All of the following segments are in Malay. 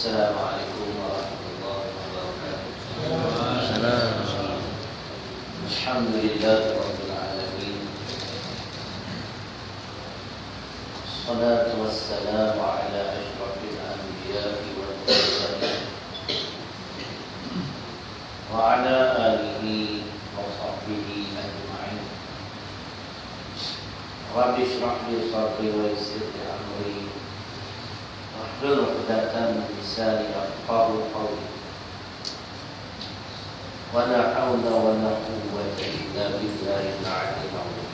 Assalamualaikum warahmatullahi wabarakatuh. Assalamualaikum. Alhamdulillahirabbil alamin. Wassalatu wassalamu ala asyrafil anbiya'i wal mursalin wa ala alihi wa sahbihi ajma'in. Rabbi shrah li sadri wa yassir li amri wahlul 'uqdatam min lisani yafqahu qawli. Wala haula wala quwwata illa billahil 'aliyyil 'azim.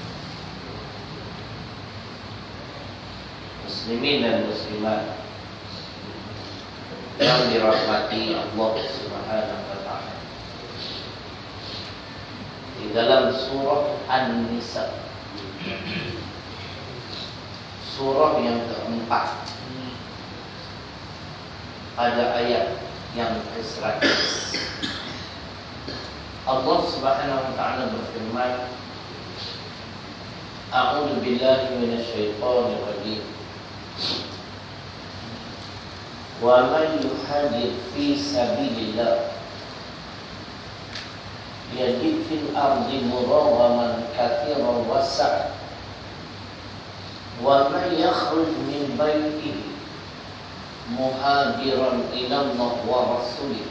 Muslimin dan muslimat yang dirahmati Allah Subhanahu wa ta'ala, di dalam surah An-Nisa, surah yang keempat, pada ayat yang ke-100, Allah Subhanahu wa ta'ala berfirman, A'udzu billahi minasyaitonir rajim. Wa man yuhajir fi sabilillah yajid fil ardi muraghaman katsiran wasa' wa man yakhruj min baitihi muhajiran ila Allah wa rasulih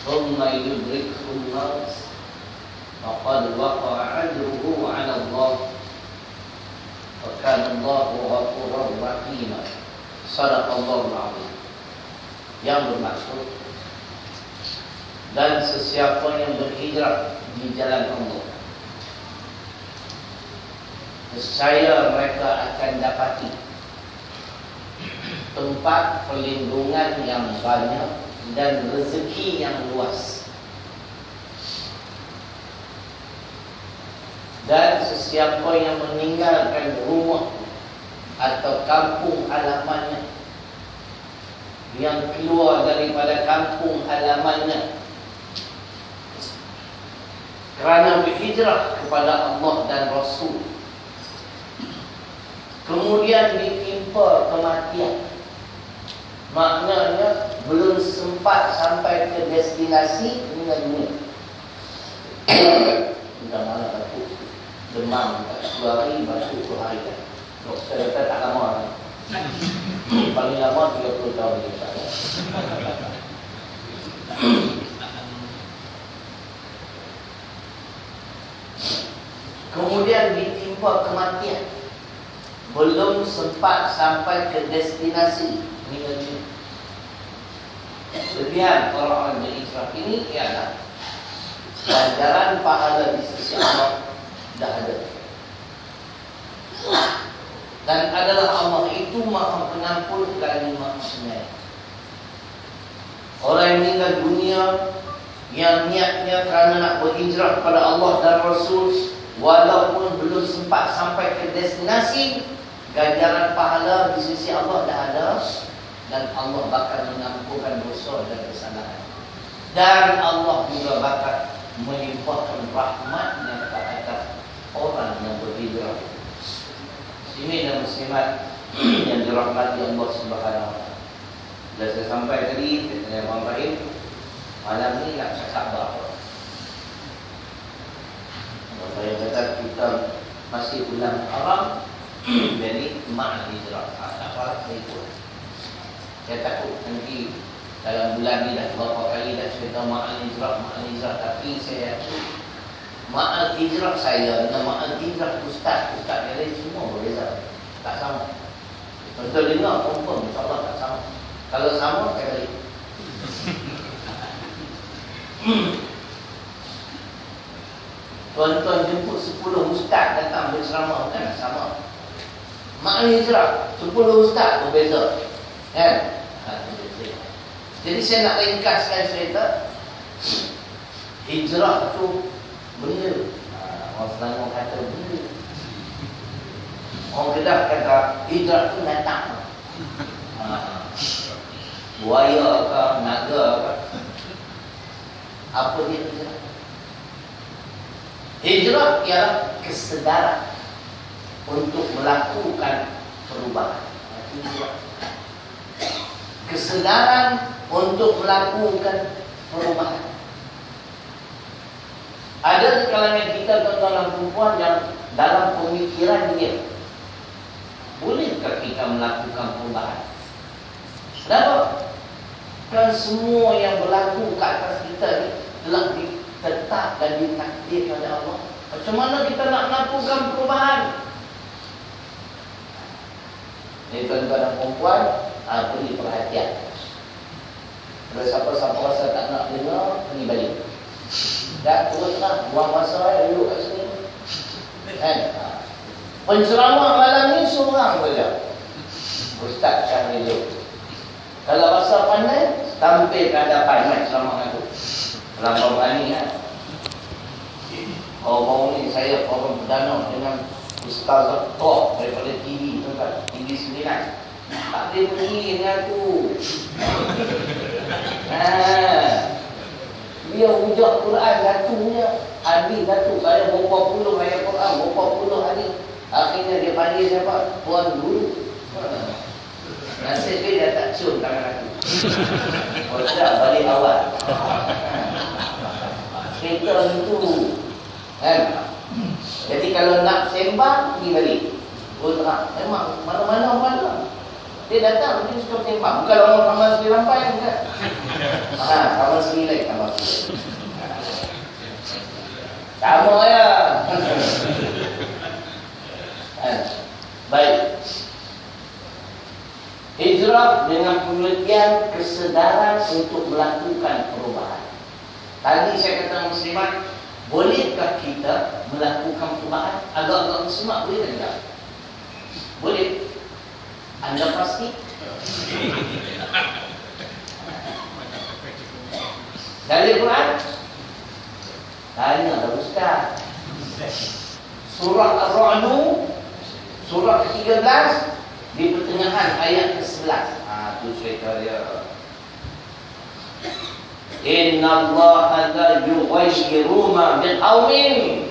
thumma yudrikhu al-maut faqad waqa'a ajruhu 'ala Allah wa kana Allahu ghafurur rahim. Shadaqallahul 'azim. Yang bermaksud, dan sesiapa yang berhijrah di jalan Allah, nescaya mereka akan dapati tempat perlindungan yang banyak dan rezeki yang luas. Dan sesiapa yang meninggalkan rumah atau kampung halamannya, yang keluar daripada kampung halamannya kerana berhijrah kepada Allah dan Rasul, kemudian ditimpa kematian, maknanya belum sempat sampai ke destinasi meninggal dunia. Sudah mana batuk, demam, tak 2 hari, batuk 2 hari. Doktor kata tak lama, paling lama 30 tahun ni. Kemudian ditimpa kematian, belum sempat sampai ke destinasi meninggal dunia. Kelebihan orang-orang berhijrah ini ialah ganjaran pahala di sisi Allah dah ada, dan adalah Allah itu Maha Pengampun lagi Maha Penyayang. Orang yang meninggal dunia yang niatnya kerana nak berhijrah kepada Allah dan Rasul, walaupun belum sempat sampai ke destinasi, ganjaran pahala di sisi Allah dah ada, dan Allah bakal mengampunkan dosa dan kesalahan. Dan Allah juga bakal melimpahkan rahmatnya ke atas orang yang berhijrah. Muslimin dan muslimat yang dirahmati Allah Subhanahu wa ta'ala. Dah saya sampai tadi, saya tanya Abang Rahim, malam ni nak cakap apa? Abang Rahim kata kita masih bulan haram, jadi ma'al hijrah. Tak apa, saya ikut. Saya takut nanti dalam bulan ni dah berapa kali dah cerita ma'al hijrah, tapi saya ma'al hijrah saya dengan ma'al hijrah ustaz yang lain semua berbeza, tak sama. Betul dengar, confirm, insyaAllah tak sama. Kalau sama, saya balik. Tuan-tuan jemput 10 ustaz datang berceramah, kan sama. Ma'al hijrah 10 ustaz berbeza, kan? Jadi saya nak ringkaskan cerita. Hijrah tu benda, orang Selangor kata benda. Orang Kedah kata hijrah tu datang. Buaya ke, naga ke, apa dia hijrah? Hijrah ialah kesedaran untuk melakukan perubahan. kesedaran untuk melakukan perubahan. Ada di kalangan kita tuan-tuan dan perempuan yang dalam pemikiran dia, bolehkah kita melakukan perubahan? Kenapa? Kan semua yang berlaku ke atas kita ni telah ditetap dan ditakdirkan oleh Allah. Macam mana kita nak melakukan perubahan? Jadi tuan-tuan dan perempuan, beri perhatian. Kalau siapa-siapa rasa tak nak dengar, pergi balik. Dah teruslah, buang masa duduk kat sini. Kan? Penceramah malam ni seorang saja, Ustaz Syahril. Kalau rasa pandai, tampil ke hadapan mai ceramah aku. Kalau berani kan. Baru ni saya orang perdana dengan Ustaz Top daripada TV tu kan, TV 9. Tak boleh pergi dengan aku. Dia hujah Quran satunya, hadis satu, saya berapa puluh ayat Quran, berapa puluh hadis. Akhirnya dia panggil siapa? Tuan Guru. Nasib dia tak cium tangan aku. Oh tak, balik awal. Cerita itu kan? Jadi kalau nak sembang, pergi balik. Oh tak, memang mana-mana. Dia datang, dia suka sembang. Bukan orang kamar segi rampai kan? Kamar segi lain, kamar segi. Sama ya. Baik. Hijrah dengan pengertian kesedaran untuk melakukan perubahan. Tadi saya kata muslimat, bolehkah kita melakukan perubahan? Agak-agak muslimat boleh tak? Boleh. Anda pasti? Dari Quran? Tanya dah Ustaz. Surah Ar-Ra'd, surah ke-13, di pertengahan ayat ke-11. Itu cerita dia. Inna Allah la yughayyiru ma biqaumin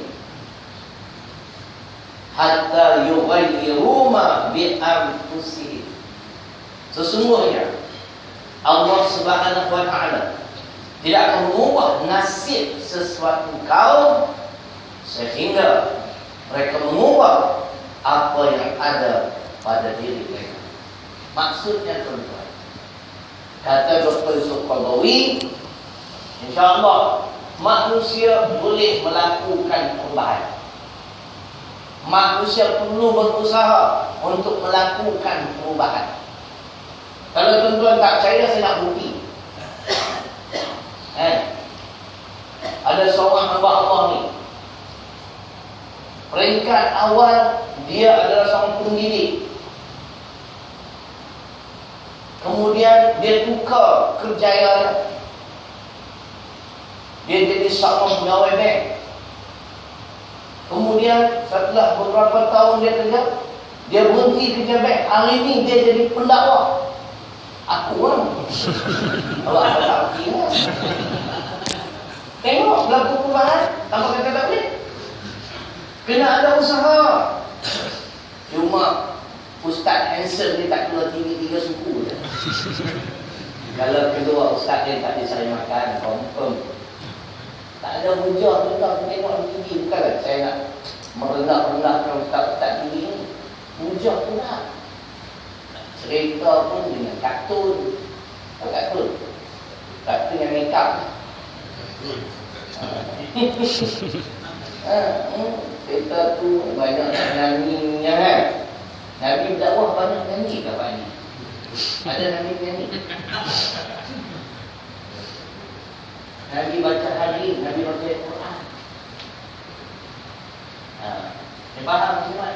hatta yughayyiru ma bi anfusihim. Sesungguhnya Allah Subhanahu wa taala tidak akan mengubah nasib sesuatu kaum sehingga mereka mengubah apa yang ada pada diri mereka. Maksudnya tuan-tuan, kata Dr. Yusuf Qaradawi, insya-Allah manusia boleh melakukan perubahan. Manusia perlu berusaha untuk melakukan perubahan. Kalau tuan-tuan tak percaya, saya nak bukti. Ada seorang hamba Allah ni, peringkat awal dia adalah seorang pendidik. Kemudian dia tukar kerjaya, dia jadi seorang pegawai bank. Kemudian setelah beberapa tahun dia kerja, dia berhenti kerja bank. Hari ini dia jadi pendakwa. Aku kan awak tak kira. Tengok berlaku perubahan. Tanpa kata tak boleh. Kena ada usaha. Cuma Ustaz handsome dia tak keluar TV 3 suku je. Kalau kedua Ustaz dia tak bisa makan, confirm. Tak ada hujah tu tak tengok TV. Bukanlah saya nak merendah-rendahkan Ustaz-Ustaz TV ni. Hujah tu lah. Cerita pun dengan kartun. Kartun yang make up. Cerita tu banyak nyanyinya kan. Nabi dakwah banyak nyanyi ke Pak ni? Ada Nabi nyanyi. Nabi baca hadis, Nabi baca Quran. Yang faham semua?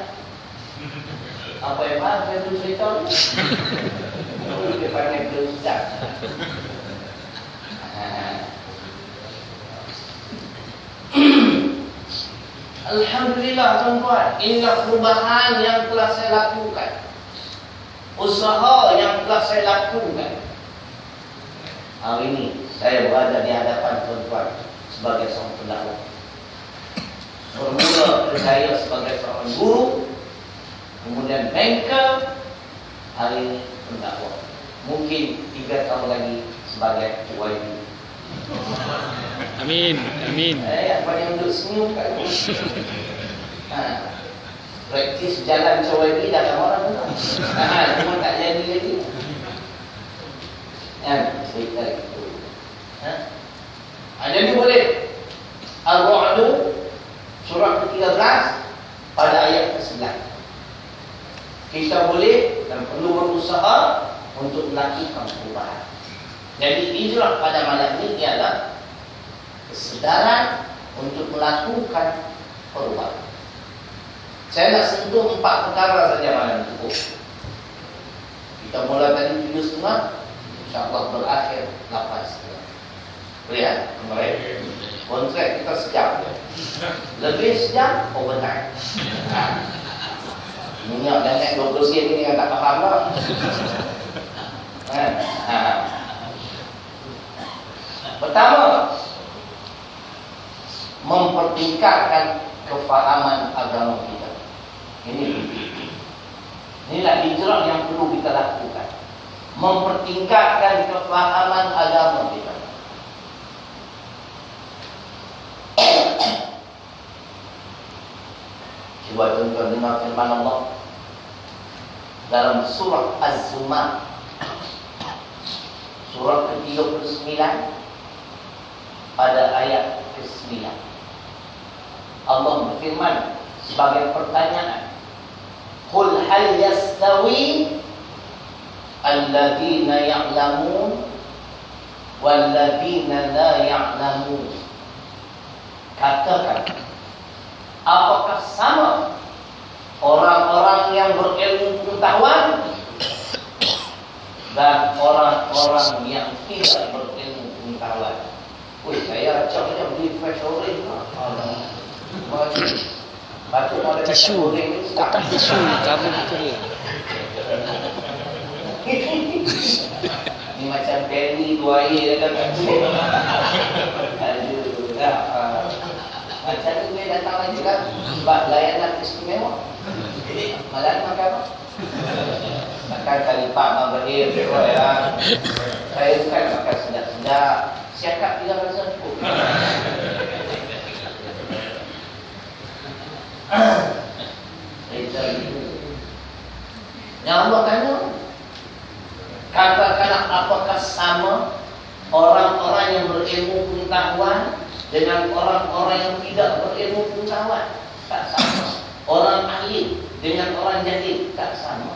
Apa yang faham saya tu cerita ni? Dia pandai ke Ustaz. Alhamdulillah tuan-tuan, inilah perubahan yang telah saya lakukan, usaha yang telah saya lakukan. Hari ini saya berada di hadapan tuan-tuan sebagai seorang pendakwa. Bermula saya sebagai seorang guru, kemudian banker, hari ini pendakwa. mungkin 3 tahun lagi sebagai YB. Amin. Amin. Apa yang duduk senyum kat ni? Praktis jalan macam YB dah lama orang tu. Cuma tak jadi lagi. Saya tarik itu. Jadi boleh Ar-Ra'd surah ke-13 pada ayat ke-9. Kita boleh dan perlu berusaha untuk melakukan perubahan. Jadi hijrah pada malam ini ialah kesedaran untuk melakukan perubahan. Saya nak sentuh 4 perkara saja malam itu. Kita mula tadi 7.30, insya-Allah berakhir 8.30. Boleh ya? Kemarin kontrak kita sejam. Lebih sejam overtime. Minyak dah naik 20 sen ni yang tak faham lah. Pertama, mempertingkatkan kefahaman agama kita. Inilah hijrah yang perlu kita lakukan. Mempertingkatkan kefahaman agama kita. Cuba tuan-tuan dengar firman Allah dalam surah Az-Zumar, surah ke-39 pada ayat ke-9. Allah berfirman sebagai pertanyaan, "Qul hal yastawi alladziina ya'lamun walladziina la ya'lamun?" Katakan, apakah sama orang-orang yang berilmu pengetahuan dan orang-orang yang tidak berilmu pengetahuan? Saya acaknya beli fresh orange. Tisu. Kotak tisu kabel betul dia. Ni macam Terry 2 air kan. Aduh, macam ni dia datang lagi kan sebab layanan istimewa. Malam makan apa? Makan kalipap maghir ya. Saya bukan makan sedap-sedap. Siakap tidak rasa cukup. Yang Allah tanya, katakanlah apakah sama orang-orang yang berilmu pengetahuan dengan orang-orang yang tidak berilmu pengetahuan? Tak sama. Orang ahli dengan orang jahil tak sama.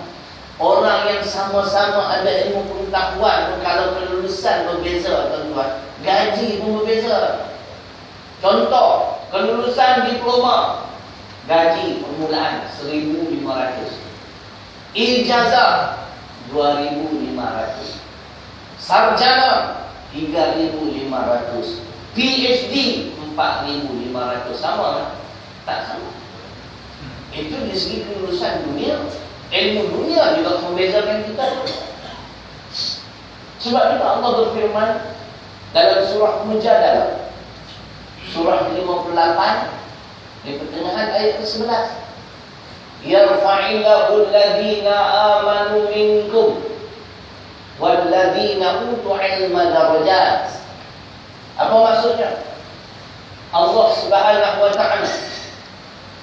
Orang yang sama-sama ada ilmu pengetahuan, kalau kelulusan berbeza tuan-tuan, gaji pun berbeza. Contoh, kelulusan diploma, gaji permulaan 1,500. Ijazah 2,500. Sarjana 3,500. PhD 4,500. Sama tak sama? Itu dari segi kelulusan dunia. Ilmu dunia juga membezakan kita. Sebab itu Allah berfirman dalam surah Mujadalah, surah 58 di pertengahan ayat ke-11, yarfa'illahu alladhina amanu minkum walladhina utul ilma darajat. Apa maksudnya? Allah Subhanahu wa ta'ala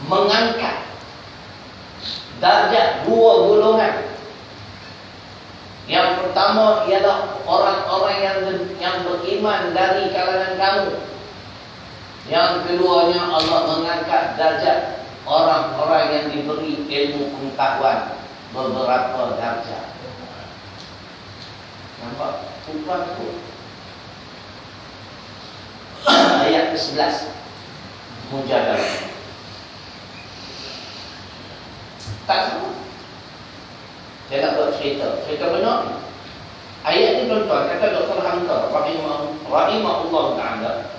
mengangkat darjat 2 golongan. Yang pertama ialah orang-orang yang beriman dari kalangan kamu. Yang keduanya Allah mengangkat darjat orang-orang yang diberi ilmu pengetahuan, beberapa darjat. Nampak? Tuan tu. Ayat ke-11 Mujadalah. Tak sama. Saya nak buat cerita benar. Ayat ini tuan-tuan, kata Dr. Hamka rahimahullah ta'ala,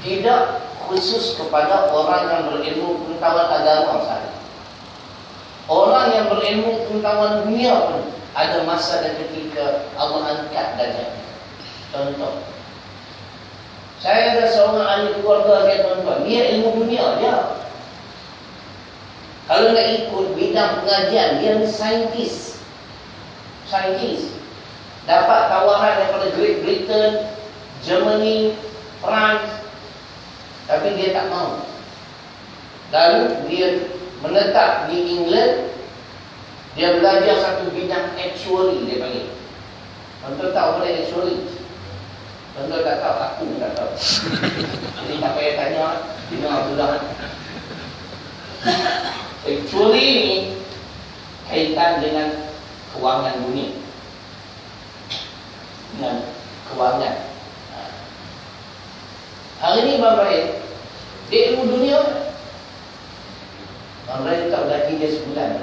tidak khusus kepada orang yang berilmu pengetahuan agama sahaja. Orang yang berilmu pengetahuan dunia pun ada masa dan ketika Allah angkat darjatnya. Contoh, saya ada seorang ahli keluarga saya tuan-tuan, dia ilmu dunia je. Kalau nak ikut bidang pengajian, dia ni saintis. Chinese. Dapat tawaran daripada Great Britain, Germany, France, tapi dia tak mahu. Lalu dia menetap di England. Dia belajar satu bidang actuary, dia panggil. Tuan-tuan tahu apa dia actuary? Tuan-tuan tak tahu, aku tak tahu. Jadi tak payah tanya, dengar sudah. Actuary ni kaitan dengan kewangan dunia, dengan kewangan. Hari ni Abang Rahim, dia ilmu dunia. Abang Rahim tahu gaji dia sebulan.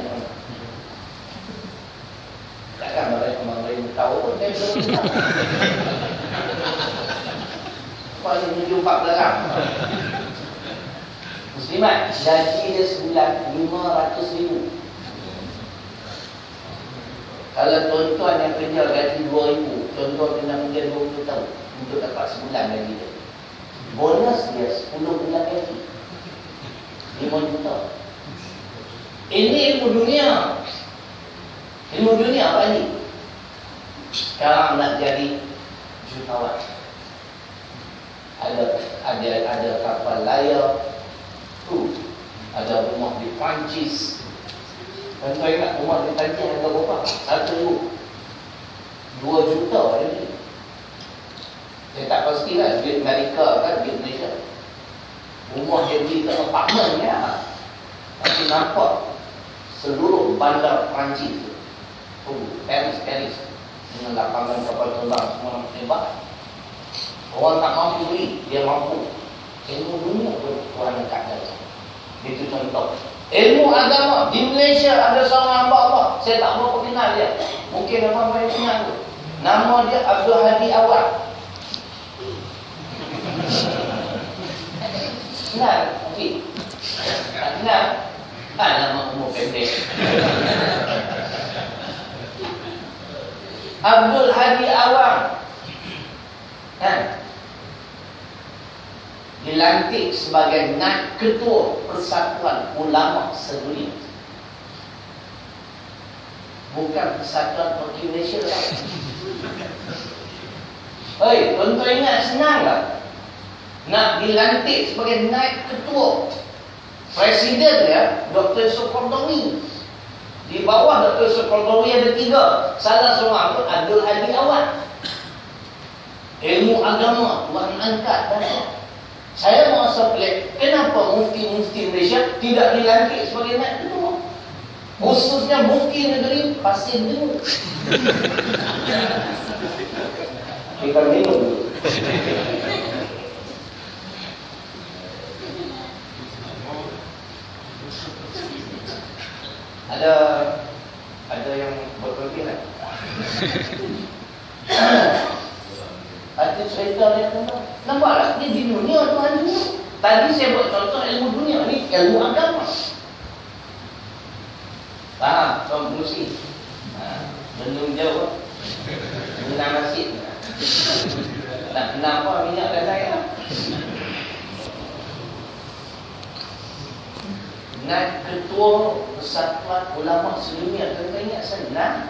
Takkan Abang Rahim tahu pun dia belum tahu. Paling menuju 4 orang. Muslimat, gaji dia sebulan 500,000. Kalau tuan-tuan yang kerja gaji 2,000, tuan-tuan kena kerja 20 tahun untuk dapat sebulan gaji dia. Bonus dia 10 bulan gaji, 5 juta. Ini ilmu dunia. Ilmu dunia apa ni? Sekarang nak jadi jutawan. Ada kapal layar tu, ada rumah di Perancis. Tuan-tuan ingat rumah di Perancis harga berapa? 2 juta hari ni. Saya tak pastilah duit Amerika kan, duit Malaysia. Rumah dia beli ke apartment ya. Tapi nampak seluruh bandar Perancis tu, Paris dengan lapangan kapal terbang semua hebat. Orang tak mampu beli, dia mampu. Ilmu dunia pun orang dekat dalam. Itu contoh. Ilmu agama di Malaysia ada seorang hamba Allah. Saya tak berapa kenal dia. Mungkin abang banyak kenal tu. Nama dia Abdul Hadi Awad. Kenal? Okey. Tak kenal? Nama umur pendek. Abdul Hadi Awad dilantik sebagai Naib Ketua Persatuan Ulama Sedunia. Bukan Persatuan Turki Malaysia lah. Hei, tuan-tuan ingat senang tak? Nak dilantik sebagai Naib Ketua. Presiden ya, Dr. Yusuf Qaradawi. Di bawah Dr. Yusuf Qaradawi ada 3. Salah seorang tu Abdul Hadi Awad. Ilmu agama Tuhan angkat banyak. Saya merasa pelik, kenapa mufti-mufti Malaysia tidak dilantik sebagai Naib Ketua? Khususnya mufti negeri Pasir Dulu. Kita minum dulu. Ada yang berkelebihan. Ada cerita dia kata, nampaklah ni di dunia Tuhan dunia. Tadi saya buat contoh ilmu dunia, ni ilmu agama. Faham? Tuan Pengurusi? Belum jauh. Guna masjid. Tak kenapa minyak dan saya. Naib Ketua Persatuan Ulama Sedunia. Tuan-tuan ingat senang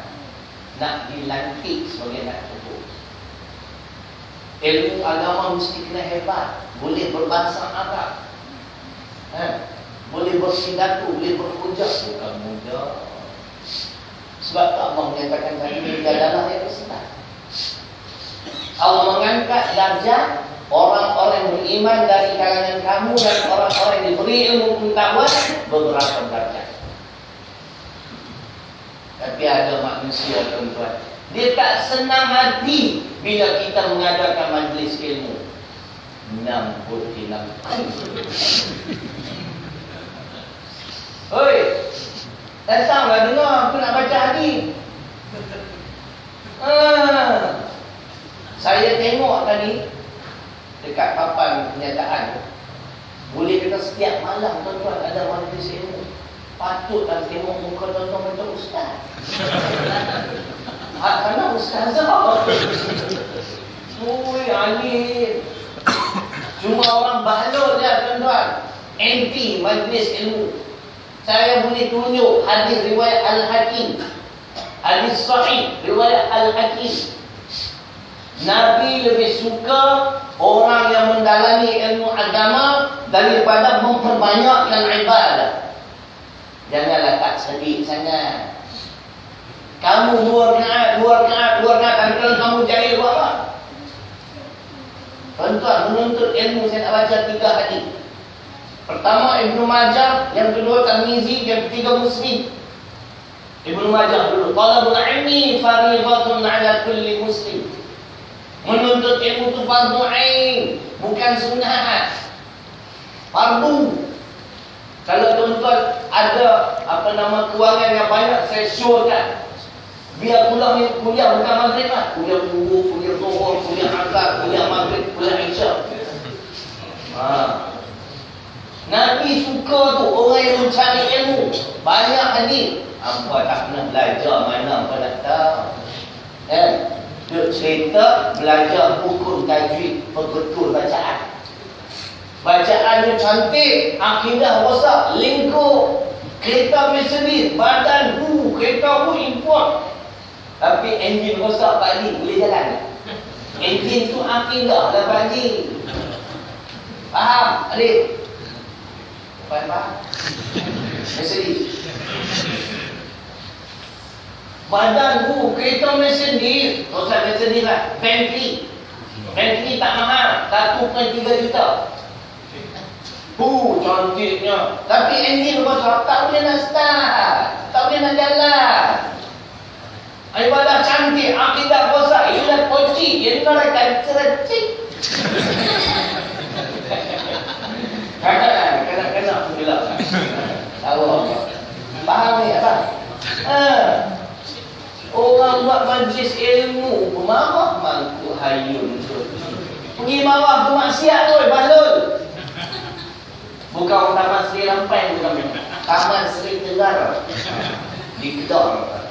nak dilantik sebagai Naib Ketua. Ilmu agama mesti kena hebat. Boleh berbahasa Arab, boleh berpidato, boleh berhujah. Bukan mudah. Sebab Allah menyatakan tadi adalah yang besar. Allah mengangkat darjat orang-orang yang beriman dari kalangan kamu dan orang-orang yang diberi ilmu pengetahuan beberapa darjat. Tapi ada manusia tuan-tuan, dia tak senang hati bila kita mengadakan majlis ilmu. 66. Oi, datanglah dengar aku nak baca hadis. Saya tengok tadi dekat papan kenyataan, boleh kata setiap malam tuan-tuan ada majlis ilmu. Patutlah tengok muka tuan-tuan macam ustaz. Kerana ustazah. Ui, alim. Cuma orang bahlul je tuan-tuan, anti majlis ilmu. Saya boleh tunjuk hadis riwayat Al-Hakim Hadis sahih riwayat Al-Hakim. Nabi lebih suka orang yang mendalami ilmu agama daripada memperbanyakkan ibadah. Janganlah tak sedih sangat. Kamu dua rakaat, tapi kalau kamu jahil buat apa? Tuan-tuan, menuntut ilmu saya nak baca 3 hadis. Pertama Ibnu Majah, yang kedua Tirmizi, yang ketiga Muslim. Ibnu Majah dulu. Talabul ilmi fardhatun 'ala kulli muslim. Menuntut ilmu itu fardu ain, bukan sunnah. Fardu. Kalau tuan-tuan ada kewangan yang banyak, saya syorkan biar pulang kuliah bukan maghrib lah. Kuliah subuh, kuliah zuhur, kuliah asar, kuliah maghrib, kuliah isya. Nabi suka tu orang yang mencari ilmu. Banyak hadis. Hampa tak pernah belajar mana hampa nak tahu. Dia cerita belajar hukum tajwid, betul bacaan. Bacaannya cantik, akidah rosak, lingkup, kereta Mercedes, badan kereta import. Tapi enjin rosak Pak Haji, boleh jalan tak? Enjin tu akidah lah Pak Haji. Faham adik? Faham? Mercedes. Badan kereta Mercedes, rosak Mercedes lah. Bentley tak mahal, 1.3 juta. Cantiknya. Tapi enjin rosak, tak boleh nak start, tak boleh nak jalan. Ibadah cantik, akidah rosak, ialah koci, ia narakan cercik. Kadang-kadang aku bilang. Tahu apa? Faham ni apa? Orang buat majlis ilmu, marah mangku hayun tu. Pergi marah tu maksiat tu, balul. Bukan Taman Seri Rampai, bukan. Taman Seri Tenggara. Di Kedah.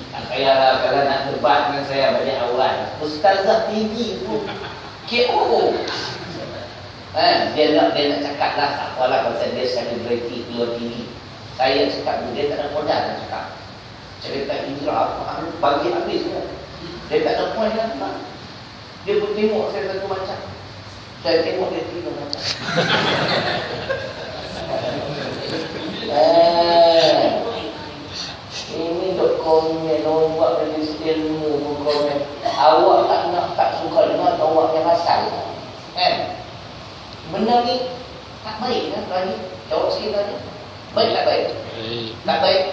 Tak payahlah kalau nak debat dengan saya balik awal. Ustazah tinggi tu KO. Dia nak cakap lah, tak apalah pasal dia selebriti keluar tinggi. Saya cakap tu, dia tak ada modal nak cakap. Cerita hijrah, bagi habis semua. Dia tak ada point lah. Dia pun tengok saya satu macam. Saya tengok dia tiga macam. Ini duk komen, orang buat majlis ilmu pun komen. Awak tak suka dengar awak yang asal. Benda ni tak baik kan Tuan? Jawab sikit tadi. Baik tak baik? Tak baik.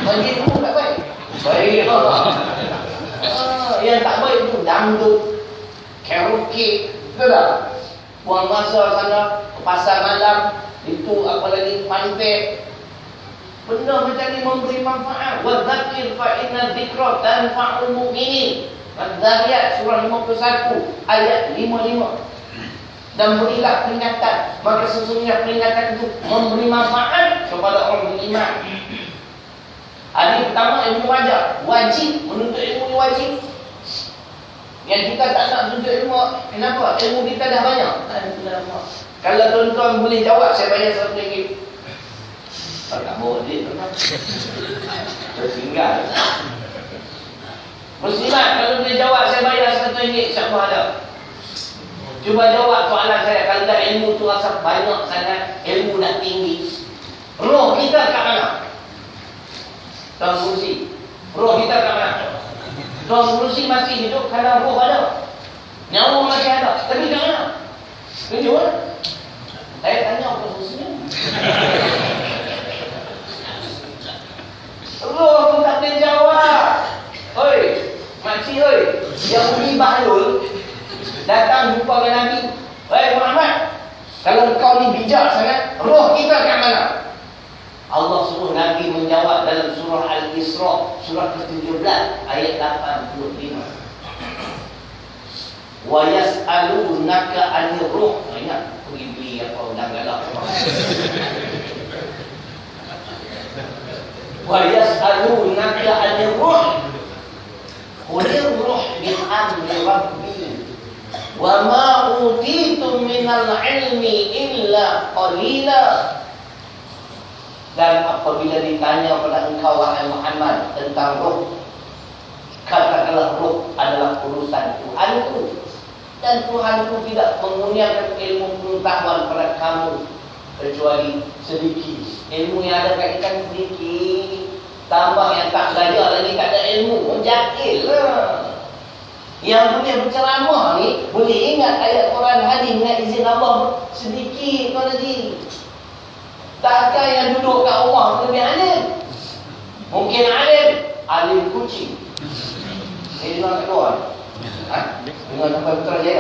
Majlis ilmu tak baik? Baik. Yang tak baik tu dangdut, karaoke, betul tak? Buang masa sana ke pasar malam, itu apa lagi pantai. Benda macam ni memberi manfaat. Wa dzakir fa inna dzikra tanfa'ul mu'minin. Al-Zariyat surah 51 ayat 55. Dan berilah peringatan, maka sesungguhnya peringatan itu memberi manfaat kepada orang beriman. Hadis pertama Ibnu Majah, wajib menuntut ilmu ni wajib. Yang kita tak nak menuntut ilmu, kenapa? Ilmu kita dah banyak. Kalau tuan-tuan boleh jawab, saya bayar RM1. Tak bawa duit tuan-tuan. Tertinggal. Muslimat, kalau boleh jawab, saya bayar RM1. Siapa ada? Cuba jawab soalan saya. Kalau dah ilmu tu rasa banyak sangat, ilmu dah tinggi, roh kita kat mana? Tuan Murusi, roh kita kat mana? Tuan Murusi masih hidup kalau roh ada, nyawa masih ada, tapi kat mana? Tunjuk mana? Saya tanya Tuan Murusi. Roh pun tak boleh jawab. Oi, makcik oi, yang Umi Bahlul datang jumpa dengan Nabi. Hei Muhammad, kalau kau ni bijak sangat, roh kita kat mana? Allah suruh Nabi menjawab dalam surah Al-Isra, surah ke-17 ayat 85. Wa yas'alunaka 'anil ruh. Ingat pergi beli apa undang galak. Wa yas'alunaka 'anil ruh. Qulir ruh min amri rabbi. Wa ma utitum minal ilmi illa qalila. Dan apabila ditanya pada engkau wahai Muhammad tentang roh, katakanlah roh adalah urusan Tuhanku, dan Tuhanku tidak mengurniakan ilmu pengetahuan pada kamu kecuali sedikit. Ilmu yang ada kaitan sedikit, tambah yang tak belajar lagi tak ada ilmu, menjakil lah. Yang boleh berceramah ni boleh ingat ayat Quran hadis dengan izin Allah sedikit tuan haji. Takkan yang duduk kat rumah lebih alim. Mungkin alim kucing. Ini dengar kat luar. Dengar sampai betul je.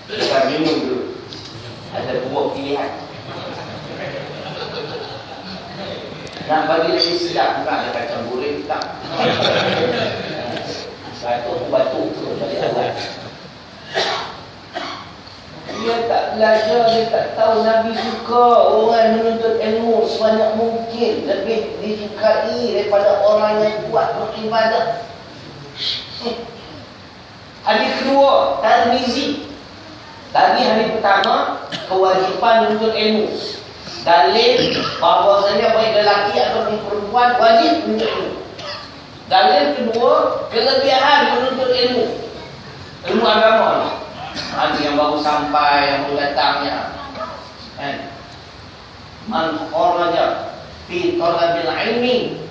Kita minum dulu. Ada dua pilihan. Nak bagi lagi sedap, bukan ada kacang goreng tak. Satu batu tu dari awal. Dia tak belajar, dia tak tahu Nabi suka orang menuntut ilmu sebanyak mungkin, lebih disukai daripada orang yang kuat beribadah. Hadis kedua, Tirmizi. Tadi hadis pertama, kewajipan menuntut ilmu. Dalil bahawasanya baik lelaki ataupun perempuan wajib menuntut ilmu. Dalil kedua, kelebihan menuntut ilmu. Ilmu agama ni. Ada yang baru sampai, yang baru datangnya. Man kharaja fi talabil ilmi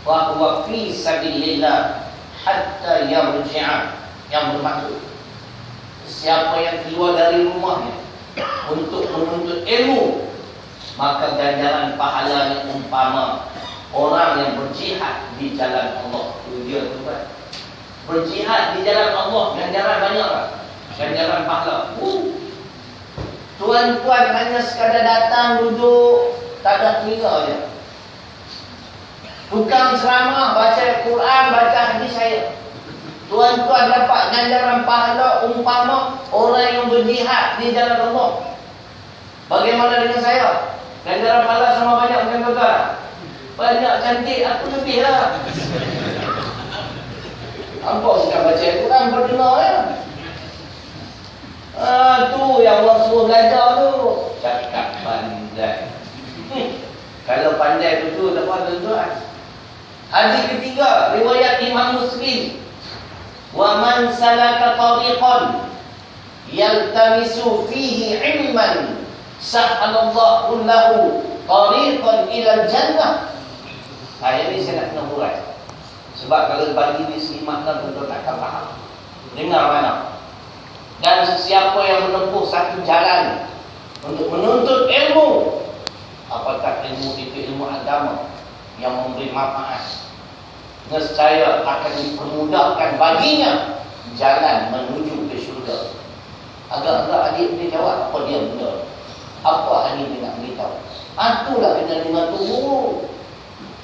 wa huwa fi sabilillah hatta yarji'a. Yang bermaksud, siapa yang keluar dari rumahnya untuk menuntut ilmu, maka ganjaran pahalanya umpama orang yang berjihad di jalan Allah. Itu dia tuan. Berjihad di jalan Allah, ganjaran banyak lah. Ganjaran pahala. Tuan-tuan hanya sekadar datang duduk, tak ada telinga je. Tukang ceramah, baca Quran, baca hadis saya. Tuan-tuan dapat ganjaran pahala umpama orang yang berjihad di jalan Allah. Bagaimana dengan saya? Ganjaran pahala sama banyak dengan tuan-tuan? Banyak, cantik, aku lebih lah. Nampak sekarang baca Quran berdengar ya. Tu yang Allah suruh belajar tu. Cakap pandai. Kalau pandai betul tak apa tuan-tuan. Hadis ketiga, riwayat Imam Muslim. Wa man salaka tariqan yaltamisu fihi ilman sahhalallahu lahu tariqan ila jannah. Ayat ini saya nak kena hurai. Sebab kalau bagi di sini makna betul takkan faham. Dengar mana? Dan sesiapa yang menempuh satu jalan untuk menuntut ilmu, apakah ilmu itu ilmu agama yang memberi manfaat, nescaya akan dipermudahkan baginya jalan menuju ke syurga. Agak-agak adik dia jawab apa dia benda, apa adik dia nak beritahu. Itulah kena dengar Tok Guru.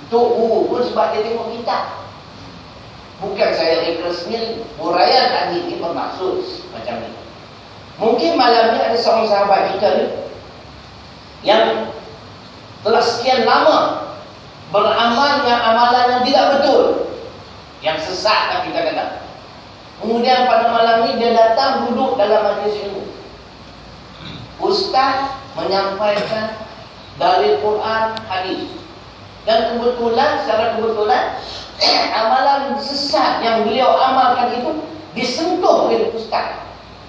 Tok Guru pun sebab dia tengok kitab. Bukan saya reka sendiri. Huraian hadis ini bermaksud macam ni. Mungkin malam ni ada seorang sahabat kita ni yang telah sekian lama beramal yang amalan yang tidak betul, yang sesat lah kita kata. Kemudian pada malam ni dia datang duduk dalam majlis ilmu. Ustaz menyampaikan dari Quran, hadis. Dan kebetulan, secara kebetulan amalan sesat yang beliau amalkan itu disentuh oleh Ustaz.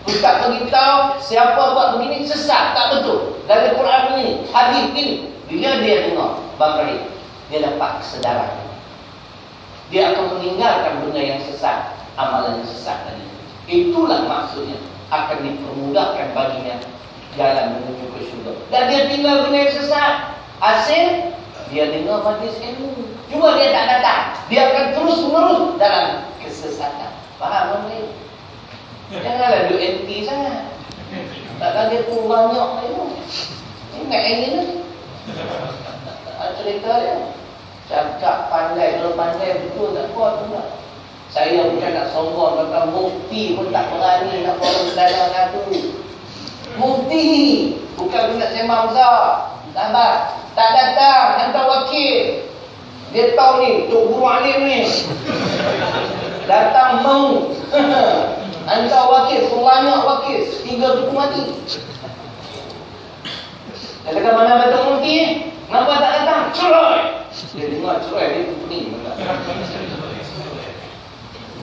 Ustaz beritahu siapa buat begini sesat, tak betul. Dari Quran ini, hadis ini. Bila dia dengar, Bang Rahim, dia dapat kesedaran. Dia akan meninggalkan benda yang sesat, amalan yang sesat tadi. Itulah maksudnya, akan dipermudahkan baginya jalan menuju ke syurga. Dan dia tinggal benda yang sesat. Hasil, dia dengar majlis ilmu. Cuma dia tak datang. Dia akan terus-menerus dalam kesesatan. Faham tak? Janganlah duduk anti sangat. Takkan dia pun banyak ilmu. Ingat ini ni. Cerita dia. Cakap pandai. Kalau pandai betul tak kuat pun tak. Saya bukan nak sombong. Kata mufti pun tak berani nak bawa sedara satu. Mufti. Bukan nak sembang besar. Sabar. Tak datang. Hantar wakil. Dia tahu ni, Tok Guru Alim ni. Datang mau. Hantar wakil, banyak wakil. 3 tinggal cukup mati. Katakan mana datang mufti? Kenapa tak datang? Cerai. Dia dengar cerai, dia pening.